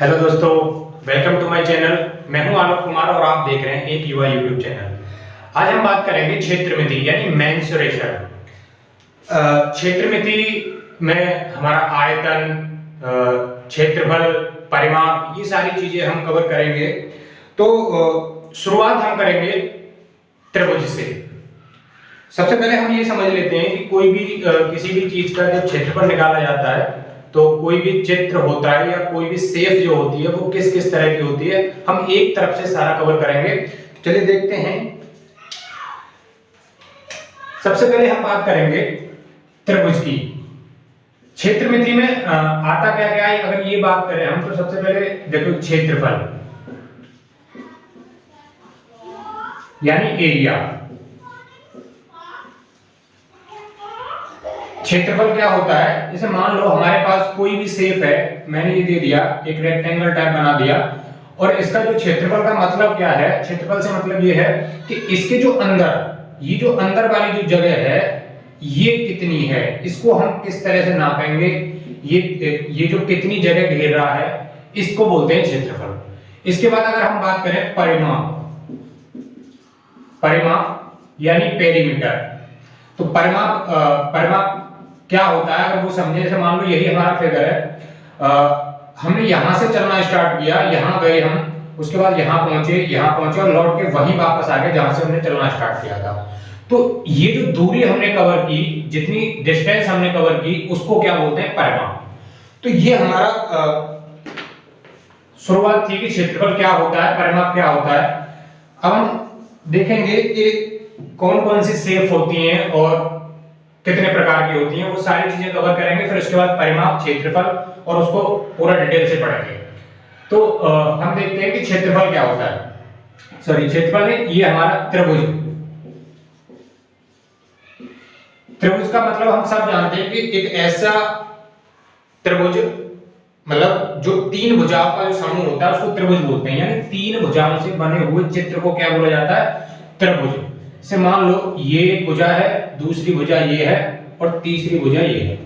Hello दोस्तों, welcome to my channel. मैं हूं आलोक कुमार और आप देख रहे हैं एक युवा यूट्यूब चैनल। आज हम बात करेंगे क्षेत्रमिति यानी मेंसुरेशन। क्षेत्रमिति में हमारा आयतन, क्षेत्रफल, परिमाप, ये सारी चीजें हम कवर करेंगे। तो शुरुआत हम करेंगे त्रिभुज से। सबसे पहले हम ये समझ लेते हैं कि कोई भी किसी भी चीज का जब क्षेत्रफल निकाला जाता है तो कोई भी चित्र होता है या कोई भी शेप जो होती है वो किस किस तरह की होती है, हम एक तरफ से सारा कवर करेंगे। चलिए देखते हैं। सबसे पहले हम बात करेंगे त्रिभुज की। क्षेत्रमिति में आता क्या क्या है, अगर ये बात करें हम तो सबसे पहले देखो क्षेत्रफल यानी एरिया। क्षेत्रफल क्या होता है, जैसे मान लो हमारे पास कोई भी शेप है, मैंने ये दे दिया, एक रेक्टेंगल टाइप बना दिया, और इसका जो क्षेत्रफल का मतलब क्या है, क्षेत्रफल से मतलब ये है कि इसके जो अंदर, ये जो अंदर वाली जो जगह है ये कितनी है, इसको हम किस तरह से नापेंगे। ये जो कितनी जगह घेर रहा है इसको बोलते हैं क्षेत्रफल। इसके बाद अगर हम बात करें परिमाप, परिमाप यानी पेरीमीटर। तो परिमाप क्या होता है, अगर वो समझे, जैसे मान लो यही हमारा फिगर है, हमने यहां से चलना स्टार्ट किया, यहां गए हम, उसके बाद यहां पहुंचे और लौट के वहीं वापस आ गए जहां से हमने चलना स्टार्ट किया था। तो ये जो दूरी हमने कवर की, जितनी डिस्टेंस हमने कवर की, उसको क्या बोलते हैं, परिमाप। तो ये हमारा शुरुआत थी कि क्षेत्रफल क्या होता है, परिमाप क्या होता है। अब हम देखेंगे कि कौन कौन सी शेप होती हैं और कितने प्रकार की होती हैं, वो सारी चीजें कवर करेंगे। फिर उसके बाद परिमाप, क्षेत्रफल, और उसको पूरा डिटेल से पढ़ेंगे। तो हम देखते हैं कि क्षेत्रफल क्या होता है। सॉरी, क्षेत्रफल है ये हमारा त्रिभुज। त्रिभुज का मतलब हम सब जानते हैं कि एक ऐसा त्रिभुज, मतलब जो तीन भुजाओं का जो समूह होता है उसको त्रिभुज बोलते हैं। यानी तीन भुजाओं से बने हुए चित्र को क्या बोला जाता है, त्रिभुज। से मान लो ये एक भुजा है, दूसरी भुजा ये है और तीसरी भुजा ये है,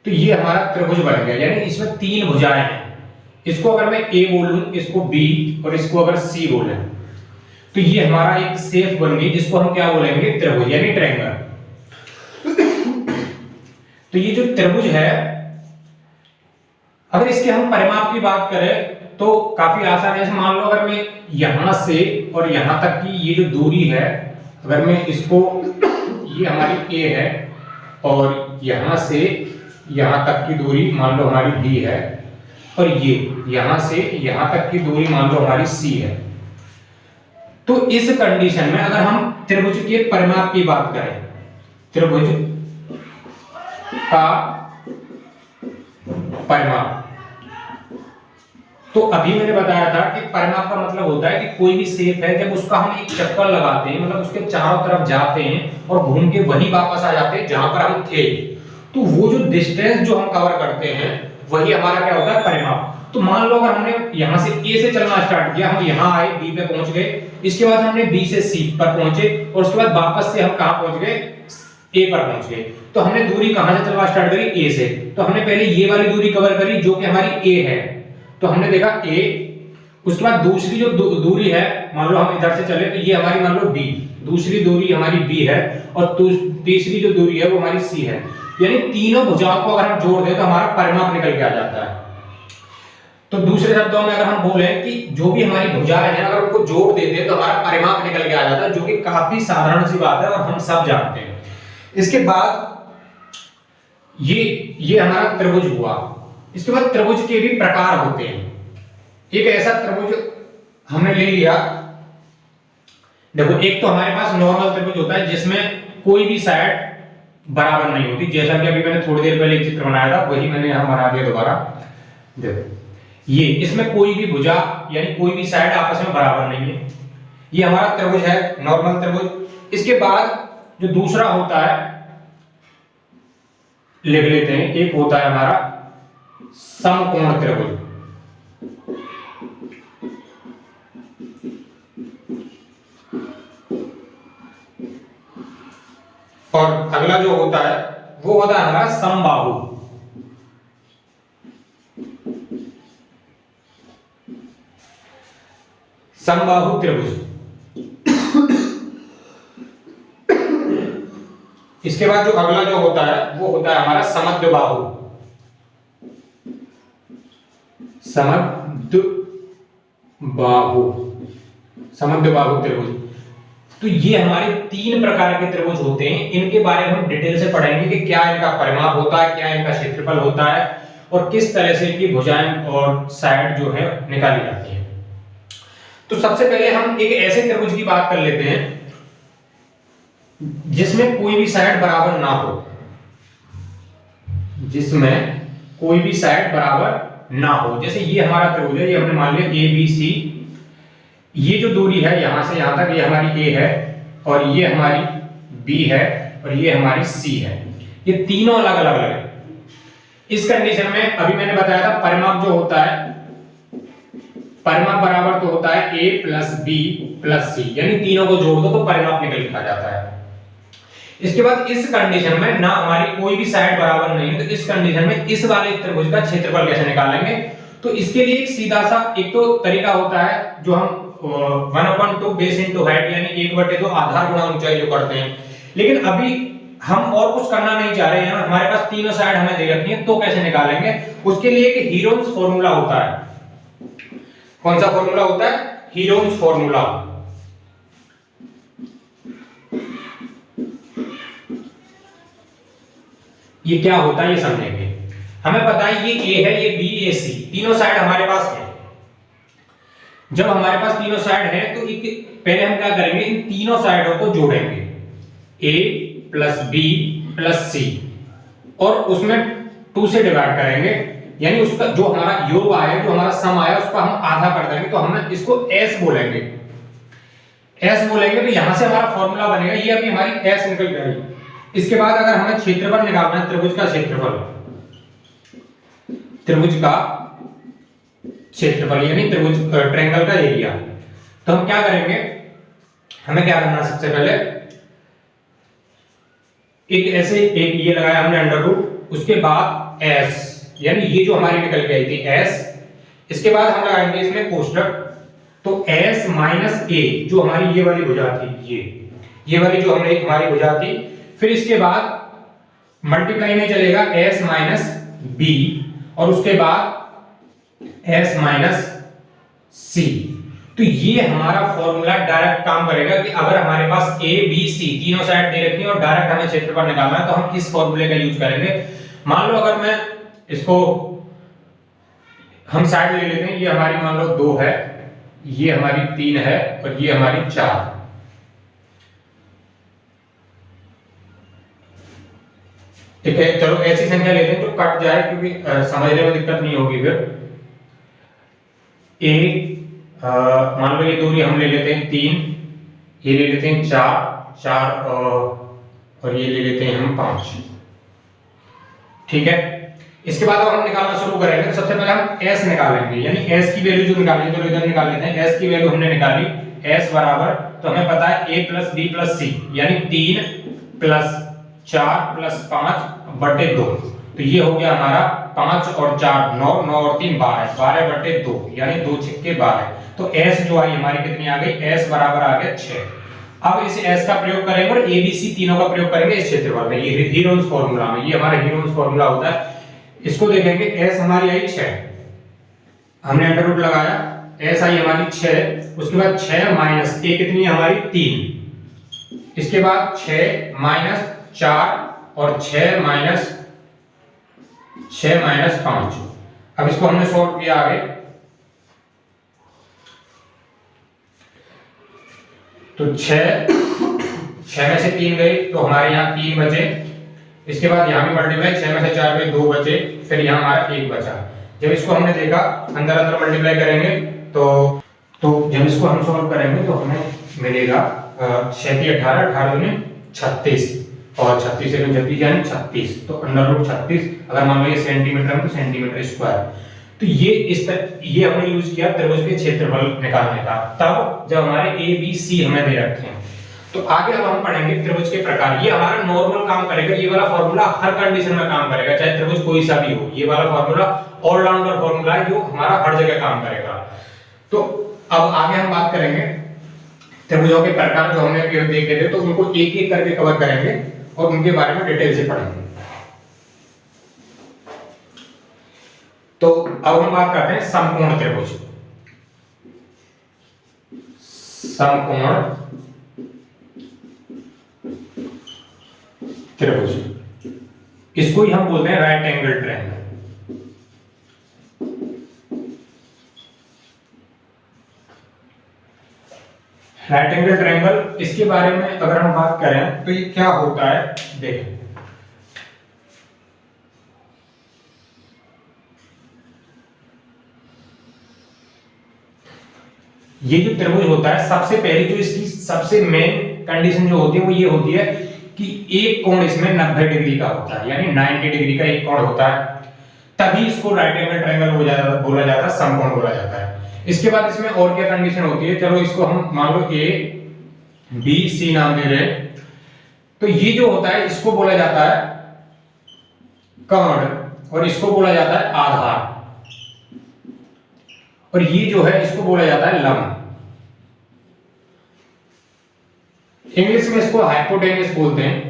तो ये हमारा त्रिभुज बन गया। यानी इसमें तीन भुजाएं हैं। इसको अगर मैं ए बोलूं, इसको बी और इसको अगर सी बोले, तो ये हमारा एक शेप बन गई जिसको हम क्या बोलेंगे, त्रिभुज यानी ट्रायंगल। तो ये जो त्रिभुज है, अगर इसके हम परिमाप की बात करें तो काफी आसान है। जैसे मान लो अगर मैं यहां से और यहां तक की ये जो दूरी है, अगर मैं इसको, ये हमारी ए है और यहां से यहां तक की दूरी मान लो हमारी बी है, और ये यहां से यहां तक की दूरी मान लो हमारी सी है। तो इस कंडीशन में अगर हम त्रिभुज के परिमाप की बात करें, त्रिभुज का परिमाप, तो अभी मैंने बताया था कि परिमाप का मतलब होता है कि कोई भी शेप है, जब उसका हम एक चक्कर लगाते हैं, मतलब उसके चारों तरफ जाते हैं और घूम के वहीं वापस आ जाते हैं जहां पर हम थे, तो वो जो डिस्टेंस जो हम कवर करते हैं वही हमारा क्या होता है, परिमाप। तो मान लो अगर हमने यहां से ए से चलना स्टार्ट किया, हम यहां आए, बी पे पहुंच गए, इसके बाद हमने बी से सी पर पहुंचे और उसके बाद वापस से हम कहां पहुंच गए, ए पर पहुंच गए। तो हमने दूरी कहां से चलना स्टार्ट करी, ए से। तो हमने पहले ये वाली दूरी कवर करी जो कि हमारी ए है, तो हमने देखा ए, उसके बाद दूसरी जो दूरी है, मान लो हम इधर से चले तो ये हमारी मान लो बी, दूसरी दूरी हमारी बी है, और तीसरी जो दूरी है वो हमारी सी है। यानी तीनों भुजाओं को अगर हम जोड़ दें तो हमारा परिमाप निकल के आ जाता है। तो दूसरे शब्दों में अगर हम बोले कि जो भी हमारी भुजाएं हैं अगर उनको जोड़ देते हैं तो हमारा परिमाप निकल के आ जाता है, जो कि काफी साधारण सी बात है और हम सब जानते हैं। इसके बाद ये हमारा त्रिभुज हुआ। इसके बाद त्रिभुज के भी प्रकार होते हैं। एक ऐसा त्रिभुज हमने ले लिया, देखो एक तो हमारे पास नॉर्मल त्रिभुज होता है जिसमें कोई भी साइड बराबर नहीं होती, जैसा कि अभी मैंने थोड़ी देर पहले एक चित्र बनाया था वही मैंने यहां बना दिया दोबारा। देखो ये, इसमें कोई भी भुजा यानी कोई भी साइड आपस में बराबर नहीं है, ये हमारा त्रिभुज है, नॉर्मल त्रिभुज। इसके बाद जो दूसरा होता है, लिख लेते हैं, एक होता है हमारा समकोण त्रिभुज। और अगला जो होता है वो होता है हमारा समबाहु। समबाहु त्रिभुज। इसके बाद जो अगला जो होता है वो होता है हमारा समद्विबाहु। समद्विबाहु त्रिभुज। तो ये हमारे 3 प्रकार के त्रिभुज होते हैं। इनके बारे में हम डिटेल से पढ़ेंगे कि क्या इनका परिमाप होता है, क्या इनका क्षेत्रफल होता है और किस तरह से इनकी भुजाएं और साइड जो है निकाली जाती है। तो सबसे पहले हम एक ऐसे त्रिभुज की बात कर लेते हैं जिसमें कोई भी साइड बराबर ना हो, जिसमें कोई भी साइड बराबर ना हो। जैसे ये हमारा त्रिभुज है, ये हमने मान लिया ए बी सी, ये जो दूरी है यहां से यहां तक, ये हमारी ए है और ये हमारी बी है और ये हमारी सी है। ये तीनों अलग अलग है। इस कंडीशन में अभी मैंने बताया था परिमाप जो होता है, परिमाप बराबर तो होता है a प्लस बी प्लस सी, यानी तीनों को जोड़ दो तो परिमाप निकल के आ जाता है। इसके बाद इस कंडीशन में ना हमारी कोई भी साइड बराबर नहीं है, तो इस कंडीशन में इस वाले त्रिभुज का क्षेत्रफल कैसे निकालेंगे? तो इसके लिए एक सीधा सा एक तो तरीका होता है जो हम 1/2 बेस इनटू हाइट यानी 1/2 आधार गुणा ऊंचाई जो करते हैं। लेकिन अभी हम और कुछ करना नहीं चाह रहे हैं, हमारे पास तीनों साइड हमें दे रखी है, तो कैसे निकालेंगे? उसके लिए एक हीरोन्स फॉर्मूला होता है। कौन सा फॉर्मूला होता है? Heron's formula. ये क्या होता है ये समझेंगे। हमें पता है ये ए है, ये बी, ए सी, तीनों साइड हमारे पास है। जब हमारे पास तीनों साइड है तो पहले हम क्या करेंगे, इन तीनों साइडों को जोड़ेंगे, a प्लस बी प्लस सी, और उसमें 2 से डिवाइड करेंगे, यानी उसका जो हमारा योग आया, जो हमारा सम आया, उसका हम आधा कर देंगे, तो हम इसको s बोलेंगे। s बोलेंगे तो यहां से हमारा फॉर्मूला बनेगा, ये अभी हमारी s निकल गई। इसके बाद अगर हमें क्षेत्रफल निकालना है, त्रिभुज का क्षेत्रफल, त्रिभुज का क्षेत्रफल यानी त्रिभुज ट्रायंगल का एरिया, तो हम क्या करेंगे, हमें क्या करना है, सबसे पहले एक ऐसे एक ये लगाया हमने अंडर रूट, उसके बाद s यानी ये जो हमारी निकल के आई थी s, इसके बाद हम लगाएंगे इसमें कोष्टक, तो s माइनस a जो हमारी ये वाली भुजा थी, ये वाली जो हमने हमारी भुजा थी, फिर इसके बाद मल्टीप्लाई में चलेगा s माइनस b और उसके बाद s माइनस c। तो ये हमारा फॉर्मूला डायरेक्ट काम करेगा कि अगर हमारे पास a b c तीनों साइड दे रखी है और डायरेक्ट हमें क्षेत्रफल निकालना है, तो हम इस फॉर्मूले का यूज करेंगे। मान लो अगर मैं इसको हम साइड ले लेते हैं, ये हमारी मान लो 2 है, ये हमारी 3 है और ये हमारी 4। ठीक है, चलो ऐसी संख्या लेते हैं जो कट जाए, क्योंकि समझने में दिक्कत नहीं होगी। फिर मान लो ये दूरी हम ले लेते हैं 3, ये ले लेते हैं 4 और ये ले लेते हैं हम 5। ठीक है, इसके बाद अब हम निकालना शुरू करेंगे। तो सबसे पहले हम s निकालेंगे, यानी s की वैल्यू जो निकालनी है, चलो इधर निकाल लेते हैं। s की वैल्यू हमने निकाली, s बराबर, तो हमें पता है a plus b plus c, यानी 3 प्लस 4 प्लस 5 बटे 2, तो ये हो गया हमारा 5 और 4 9, 9 और 3 12, 12 बटे 2 यानी 2 छिक्के 12। तो s जो आई हमारी कितनी आ गई, s बराबर आ गया 6। अब इस s का प्रयोग करेंगे और a b c तीनों का प्रयोग करेंगे इस क्षेत्रफल में, ये हीरोन्स फॉर्मूला में, ये हमारा हीरोन्स फॉर्मूला होता है। इसको देखेंगे, s हमारी आई 6, हमने अंडर रूट लगाया, s आई हमारी 6, उसके बाद 6 माइनस a कितनी है हमारी 3, इसके बाद 6 माइनस 4 और 6 माइनस 5। अब इसको हमने सॉल्व किया आगे, तो 6 में से 3 गए तो हमारे यहाँ 3 बचे, इसके बाद यहाँ भी मल्टीप्लाई, 6 में से 4 गए 2 बचे, फिर यहाँ हमारा 1 बचा। जब इसको हमने देखा अंदर अंदर मल्टीप्लाई करेंगे तो जब इसको हम सॉल्व करेंगे तो हमें मिलेगा 6 × 18, 18 में 36 और 36 से 36 यानी 36, तो अंडर रूट 36। अगर मान लो ये सेंटीमीटर है तो सेंटीमीटर स्क्वायर। तो ये हमने यूज किया त्रिभुज के क्षेत्रफल निकालने का, तब जब हमारे a b c हमें दे रखे हैं। तो आगे अब हम पढ़ेंगे त्रिभुज के प्रकार। ये हमारा नॉर्मल काम करेगा, ये वाला फॉर्मूला हर कंडीशन में काम करेगा, चाहे त्रिभुज कोई सा भी हो। ये वाला फॉर्मूला ऑलराउंडर फॉर्मूला है जो हमारा हर जगह काम करेगा। तो अब आगे हम बात करेंगे त्रिभुजों के प्रकार जो हमने अभी देखे थे, तो उनको एक एक करके कवर करेंगे और उनके बारे में डिटेल से पढ़ेंगे। तो अब हम बात करते हैं समकोण त्रिभुज। समकोण त्रिभुज, इसको ही हम बोलते हैं right angle triangle. Right angle triangle, इसके बारे में अगर हम बात करें तो ये क्या होता है, देखें। ये जो त्रिभुज होता है, सबसे पहले जो इसकी सबसे मेन कंडीशन जो होती है वो ये होती है कि एक कोण इसमें 90 डिग्री का होता है, यानी 90 डिग्री का एक कोण होता है, तभी इसको राइट एंगल ट्रायंगल बोला जाता है, समकोण बोला जाता है। इसके बाद इसमें और क्या कंडीशन होती है, चलो इसको हम मान लो ए बी सी नाम दे रहे हैं, तो ये जो होता है इसको बोला जाता है कर्ण, और इसको बोला जाता है आधार, और ये जो है इसको बोला जाता है लंब। इंग्लिश में इसको हाइपोटेन्यूस बोलते हैं।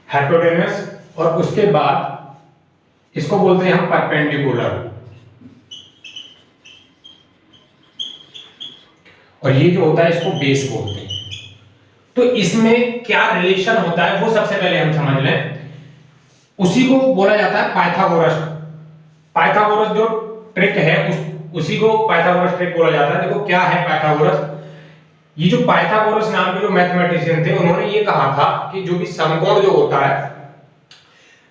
हाइपोटेन्यूस, और उसके बाद इसको बोलते हैं हम परपेंडिकुलर, और ये जो होता है इसको बेस बोलते हैं। तो इसमें क्या रिलेशन होता है वो सबसे पहले हम समझ लें, उसी को बोला जाता है पाइथागोरस। पाइथागोरस जो ट्रिक है उसी को पाइथागोरस ट्रिक बोला जाता है। देखो क्या है पाइथागोरस, ये जो पाइथागोरस नाम के जो मैथमेटिशियन थे, उन्होंने ये कहा था कि जो भी समकोण जो होता है,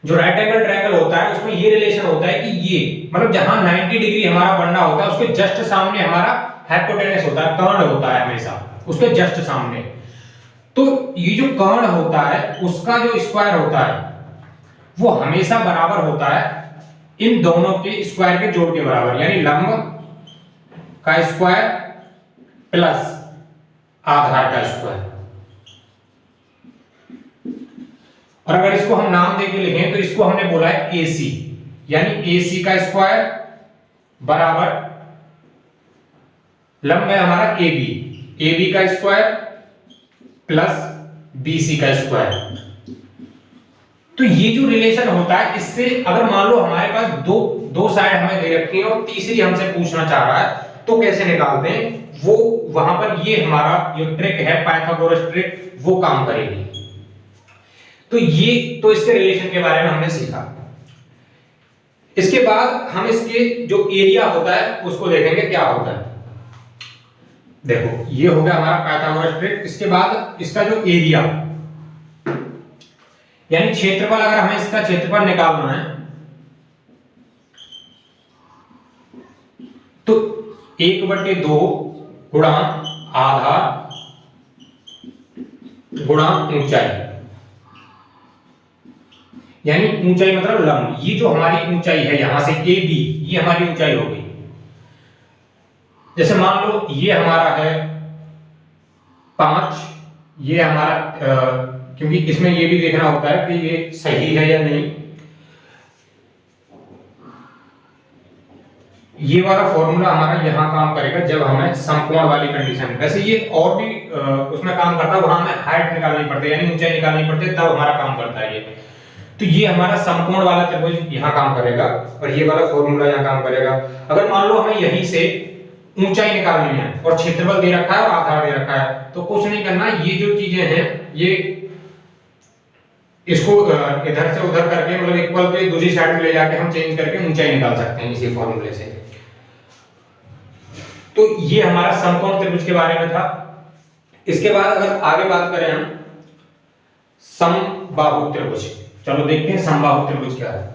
जो राइट एंगल ट्रायंगल होता है, उसमें ये रिलेशन होता है कि ये मतलब जहां 90 डिग्री हमारा बनना होता है उसके जस्ट सामने हमारा हाइपोटेन्यूस होता है, कर्ण होता है हमेशा उसके जस्ट सामने। तो ये जो कर्ण होता है उसका जो स्क्वायर होता है वो हमेशा बराबर होता है इन दोनों के स्क्वायर के जोड़ के बराबर, यानी लंब का स्क्वायर प्लस आधार का स्क्वायर। और अगर इसको हम नाम देके लिखें तो इसको हमने बोला है AC, यानी AC का स्क्वायर बराबर लंब है हमारा AB का स्क्वायर प्लस BC का स्क्वायर। तो ये जो रिलेशन होता है, इससे अगर मान लो हमारे पास दो साइड हमें दे रखी है और तीसरी हमसे पूछना चाह रहा है, तो कैसे निकालते हैं वो, वहां पर ये हमारा जो ट्रिक है पाइथागोरस ट्रिक वो काम करेगी। तो इसके रिलेशन के बारे में हमने सीखा। इसके बाद हम इसके जो एरिया होता है उसको देखेंगे क्या होता है। देखो ये हो गया हमारा पाइथागोरस ट्रिक। इसके बाद इसका जो एरिया यानी क्षेत्रफल, अगर हमें इसका क्षेत्रफल निकालना है तो 1/2 गुणा आधार गुणा ऊंचाई, यानी ऊंचाई मतलब लंब। ये जो हमारी ऊंचाई है यहां से AB, ये हमारी ऊंचाई हो गई। जैसे मान लो ये हमारा है 5, ये हमारा क्योंकि इसमें ये भी देखना होता है कि ये सही है या नहीं। ये वाला फॉर्मूला हमारा यहां काम करेगा जब हमें समकोण वाली कंडीशन, वैसे ये और भी उसमें काम करता है, वहां हमें हाइट निकालनी पड़ती है यानी ऊंचाई निकालनी पड़ती है, तब हमारा काम करता है ये। तो ये हमारा समकोण वाला त्रिभुज यहाँ काम करेगा और ये वाला फॉर्मूला यहाँ काम करेगा। अगर मान लो हमें यहीं से ऊंचाई निकालनी है और क्षेत्रफल दे रखा है और आधार दे रखा है, तो कुछ नहीं करना, ये जो चीजें हैं ये इसको इधर से उधर करके मतलब इक्वल के दूसरी साइड में ले जाके हम चेंज करके ऊंचाई निकाल सकते हैं इसी फॉर्मूले से। तो ये हमारा समकोण त्रिभुज के बारे में था। इसके बाद अगर आगे बात करें हम समबाहु त्रिभुज, चलो देखते हैं समबाहु त्रिभुज क्या है।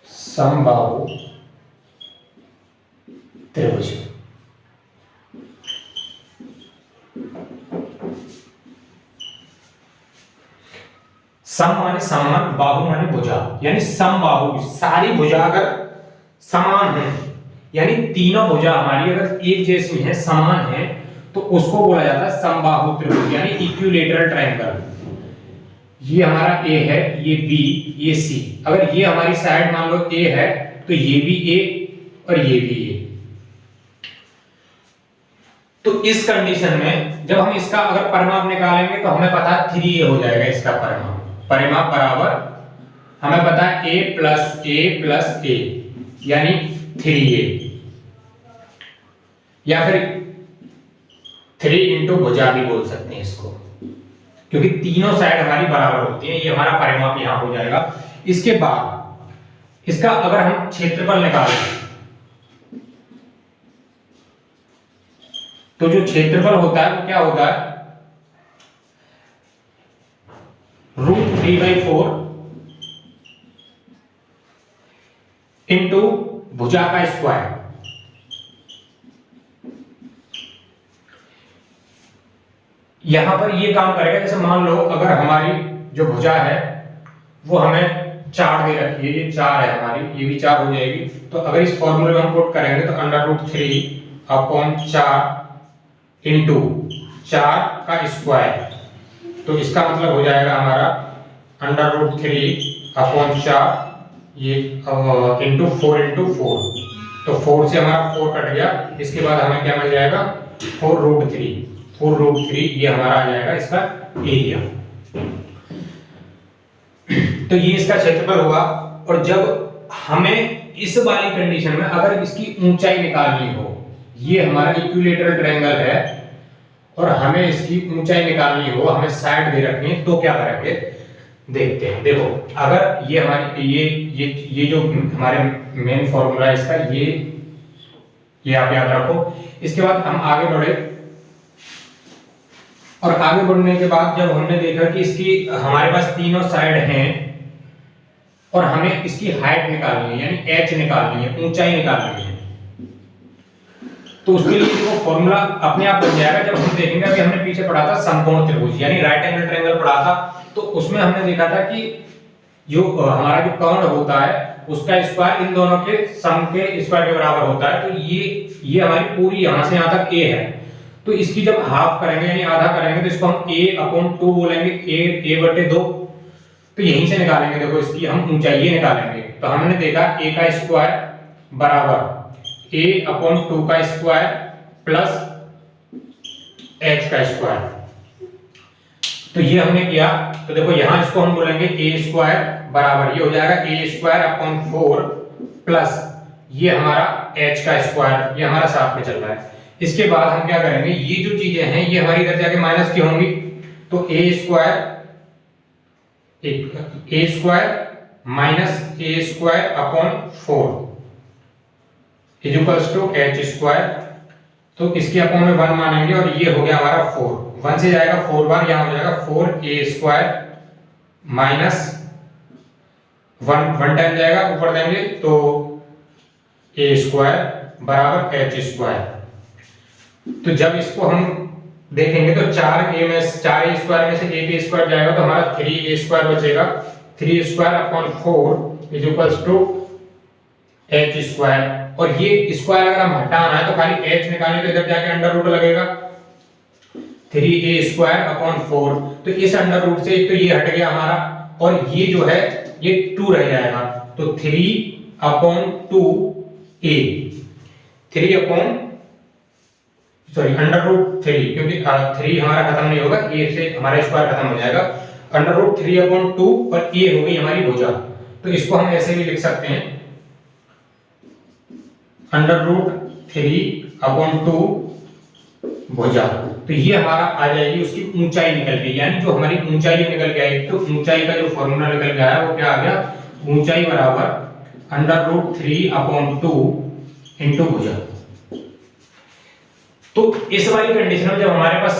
समबाहु त्रिभुज, सम माने समान, बाहु माने भुजा, यानी समबाहु, सारी भुजा अगर समान है, यानी तीनों भुजा हमारी अगर एक जैसी है, समान है, तो उसको बोला जाता है समबाहु त्रिभुज, यानी इक्विलैटरल ट्रायंगल। ये हमारा ए है, ये बी, ये सी। अगर ये हमारी साइड मान लो ए है, तो ये भी ए और ये भी ए। तो इस कंडीशन में जब हम इसका अगर परिमाप निकालेंगे तो हमें पता है 3a हो जाएगा इसका परिमाप। परिमाप बराबर हमें पता है a प्लस a यानी 3a, या फिर 3 इंटू भुजा भी बोल सकते हैं इसको, क्योंकि तीनों साइड हमारी बराबर होती है। ये हमारा परिमाप यहां हो जाएगा। इसके बाद इसका अगर हम क्षेत्रफल निकालें तो जो क्षेत्रफल होता है वो क्या होता है, √3/4 इंटू भुजा का स्क्वायर। यहां पर ये काम करेगा, जैसे मान लो अगर हमारी जो भुजा है वो हमें 4 दे रखी है, ये 4 है हमारी, ये भी 4 हो जाएगी। तो अगर इस फॉर्मूले में हम पुट करेंगे तो √3/4 इंटू 4 का स्क्वायर, तो इसका मतलब हो जाएगा हमारा √3/4 ये इंटू 4, तो 4 से हमारा 4 कट गया। इसके बाद हमें क्या मिल जाएगा, 4√3 ये हमारा आ जाएगा इसका एरिया। तो ये इसका क्षेत्रफल हुआ। और जब हमें इस वाली कंडीशन में अगर इसकी ऊंचाई निकालनी हो, ये हमारा इक्विलैटरल ट्रायंगल है और हमें इसकी ऊंचाई निकालनी हो, हमें साइड दे रखनी है, तो क्या करेंगे देखते हैं। देखो अगर ये हमारी ये जो हमारे मेन फॉर्मूला है इसका, ये आप याद रखो। इसके बाद हम आगे बढ़े और आगे बढ़ने के बाद जब हमने देखा कि इसकी हमारे पास तीनों साइड हैं और हमें इसकी हाइट निकालनी है, यानी h निकालनी है, ऊंचाई निकालनी है, तो उसके लिए वो फॉर्मूला अपने आप बन जाएगा। जब हम देखेंगे, अभी हमने पीछे पढ़ा था समकोण त्रिभुज यानी राइट एंगल ट्रायंगल पढ़ा था, तो उसमें हमने देखा था कि जो हमारा जो कर्ण होता है उसका स्क्वायर इन दोनों के सम के स्क्वायर के बराबर होता है। तो ये हमारी पूरी यहां से यहां तक a है, तो इसकी जब हाफ करेंगे यानी आधा करेंगे तो इसको हम a/2 बोलेंगे, a/2। तो यहीं से निकालेंगे, देखो इसकी हम ऊंचाई निकालेंगे। तो हमने देखा a का स्क्वायर बराबर a/2 का स्क्वायर प्लस h का स्क्वायर। तो ये हमने किया। तो देखो यहां इसको हम बोलेंगे a² बराबर ये हो जाएगा a²/4 प्लस ये हमारा h का स्क्वायर, ये हमारा साथ में चल रहा है। इसके बाद हम क्या करेंगे, ये जो चीजें हैं ये हमारी इधर जाके माइनस की होंगी, तो a² minus a²/4 is equals to h²। तो इसके अपन में 1 मानेंगे और ये हो गया हमारा 4, 1 से जाएगा 4 बार, यहां हो जाएगा 4a² माइनस 1 टाइम जाएगा ऊपर देंगे तो a² बराबर h²। तो जब इसको हम देखेंगे तो 4a² में से 1a² जाएगा तो हमारा 3a² बचेगा, 3²/4 इज इक्वल्स टू h²। और ये स्क्वायर अगर हम हटाना है तो खाली h निकालने तो इधर जाके अंडर रूट लगेगा, 3a²/4। तो इस अंडर रूट से एक तो ये हट गया हमारा और ये जो है ये 2 रह जाएगा, तो 3/3, क्योंकि 3 हमारा खत्म नहीं होगा, a से हमारा स्क्वायर खत्म हो जाएगा, √3/2 और a हो गई हमारी भुजा। तो इसको हम ऐसे भी लिख सकते हैं √3/2 भुजा। तो ये हमारा आ जाएगी उसकी ऊंचाई निकल गई, यानी जो हमारी ऊंचाई निकल के आई, तो ऊंचाई का जो फॉर्मूला निकल के आया वो क्या आ गया, ऊंचाई बराबर √3/2 इंटू भुजा। तो इस वाली कंडीशन में जब हमारे पास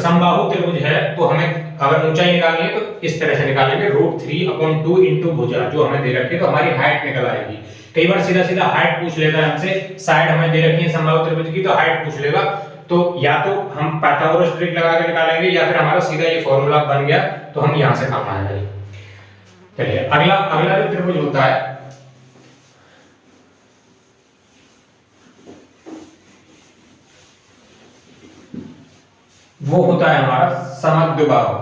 समबाहु त्रिभुज है तो हमें अगर ऊंचाई निकालनी है तो इस तरह से निकालेंगे, √3/2 इंटू भुजा जो हमें दे रखी है, तो हमारी हाइट निकल आएगी। कई बार सीधा सीधा हाइट पूछ लेता है हमसे, साइड हमें दे रखी है समबाहु त्रिभुज की तो हाइट पूछ लेगा, तो या तो हम पाइथागोरस ट्रिक लगा के निकालेंगे या फिर हमारा सीधा ये फॉर्मूला बन गया तो हम यहां से काम आएगा। चलिए अगला अगला जो त्रिभुज होता है वो होता है हमारा समद्विबाहु।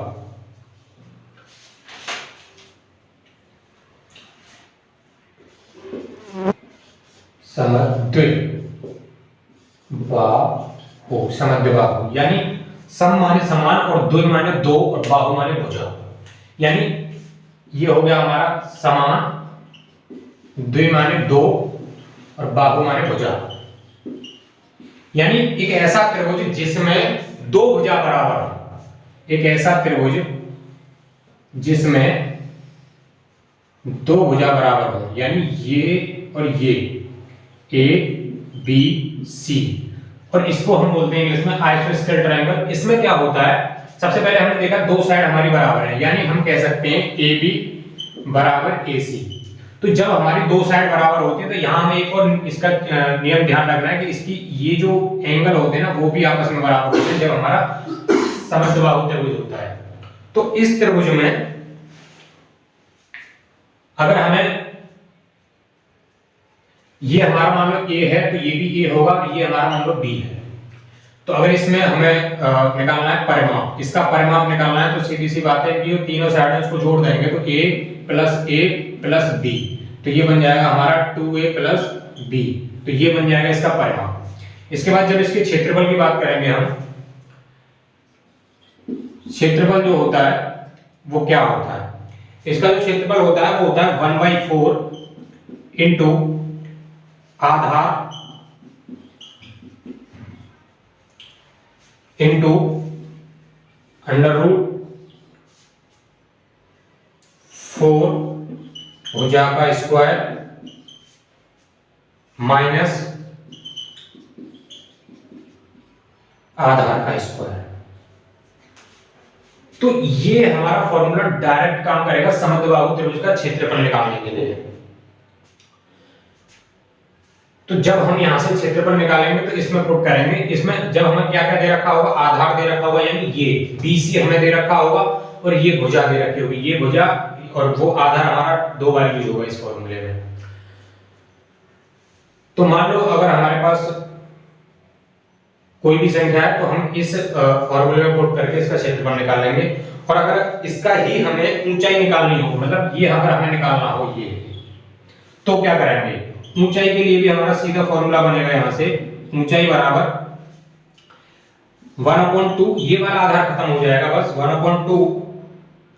समद्विबाहु यानी सम माने समान और द्वि माने दो और बाहु माने भुजा। यानी ये हो गया हमारा समान, द्वि माने दो और बाहु माने भुजा। यानी एक ऐसा त्रिभुज जिसमें दो भुजा बराबर हो, एक ऐसा त्रिभुज जिसमें दो भुजा बराबर हो, यानी ये और ये ए बी सी, और इसको हम बोलते हैं इंग्लिश में आइसोस्केल ट्रायंगल। इसमें क्या होता है, सबसे पहले हमने देखा दो साइड हमारी बराबर है, यानी हम कह सकते हैं ए बी बराबर ए सी। तो जब हमारी दो साइड बराबर होती है तो यहाँ हमें एक और इसका नियम ध्यान रखना है कि इसकी ये जो एंगल होते हैं ना वो भी आपस में बराबर होते हैं जब हमारा समद्विबाहु त्रिभुज होता है। तो इस त्रिभुज में अगर हमें ये हमारा मान लो ए है तो ये भी ए होगा और ये हमारा मान लो बी है, तो अगर इसमें हमें निकालना है परिमाप, इसका परिमाप निकालना है तो सीधी सी बात है कि तीनों साइड में इसको जोड़ देंगे तो a प्लस b, तो ये बन जाएगा हमारा 2a प्लस b, तो ये बन जाएगा इसका परिमाप। इसके बाद जब इसके क्षेत्रफल की बात करेंगे हम, क्षेत्रफल जो होता है वो क्या होता है, इसका जो क्षेत्रफल होता है वो होता है 1/4 इंटू आधार इंटू अंडर रूट 4 भुजा का स्क्वायर माइनस आधार का स्क्वायर। तो ये हमारा फॉर्मूला डायरेक्ट काम करेगा समद्विबाहु त्रिभुज का क्षेत्रफल निकालने के लिए। तो जब हम यहां से क्षेत्रफल निकालेंगे तो इसमें पुट करेंगे, इसमें जब हमें क्या क्या दे रखा होगा, आधार दे रखा होगा, यानी ये BC हमें दे रखा होगा और ये भुजा दे रखी होगी, ये भुजा और वो आधार हमारा दो बार यूज होगा इस फॉर्मूले में। तो मान लो अगर हमारे पास कोई भी संख्या है तो हम इस फॉर्मूले में पुट करके इसका क्षेत्रफल निकाल लेंगे, और अगर इसका ही हमें ऊंचाई निकालनी हो, मतलब ये अगर हमें निकालना हो ये, तो क्या करेंगे, ऊंचाई के लिए भी हमारा सीधा फॉर्मूला बनेगा यहां से, ऊंचाई बराबर 1/2, ये वाला आधार खत्म हो जाएगा बस, 1/2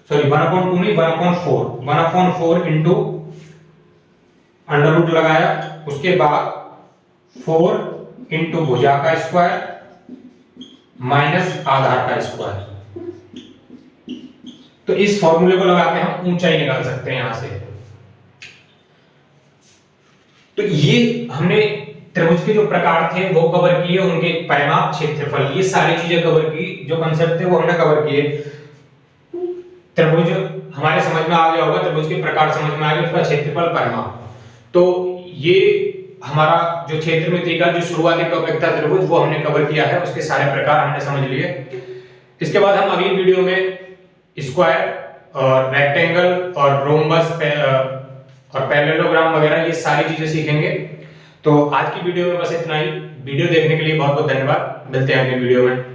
सॉरी 1/2 नहीं 1/4 इंटू अंडर रूट लगाया, उसके बाद 4 इंटू भुजा का स्क्वायर माइनस आधार का स्क्वायर। तो इस फॉर्मूले को लगा के हम ऊंचाई निकाल सकते हैं यहां से। तो ये हमने त्रिभुज के जो प्रकार थे वो कवर किए, उनके परिमाप, क्षेत्रफल, ये सारी चीजें कवर की, जो कंसेप्ट थे वो हमने कवर किए। त्रिभुज हमारे समझ में आ गया होगा, त्रिभुज के प्रकार समझ में आ गए, उसका क्षेत्रफल, परिमाप। तो ये हमारा जो क्षेत्र में का जो शुरुआती टॉपिक था त्रिभुज, वो हमने कवर किया है, उसके सारे प्रकार हमने समझ लिए। इसके बाद हम अगली वीडियो में स्क्वायर और रेक्टेंगल और रोम्बस और पैरेललोग्राम वगैरह ये सारी चीजें सीखेंगे। तो आज की वीडियो में बस इतना ही। वीडियो देखने के लिए बहुत बहुत धन्यवाद, मिलते हैं अगली वीडियो में।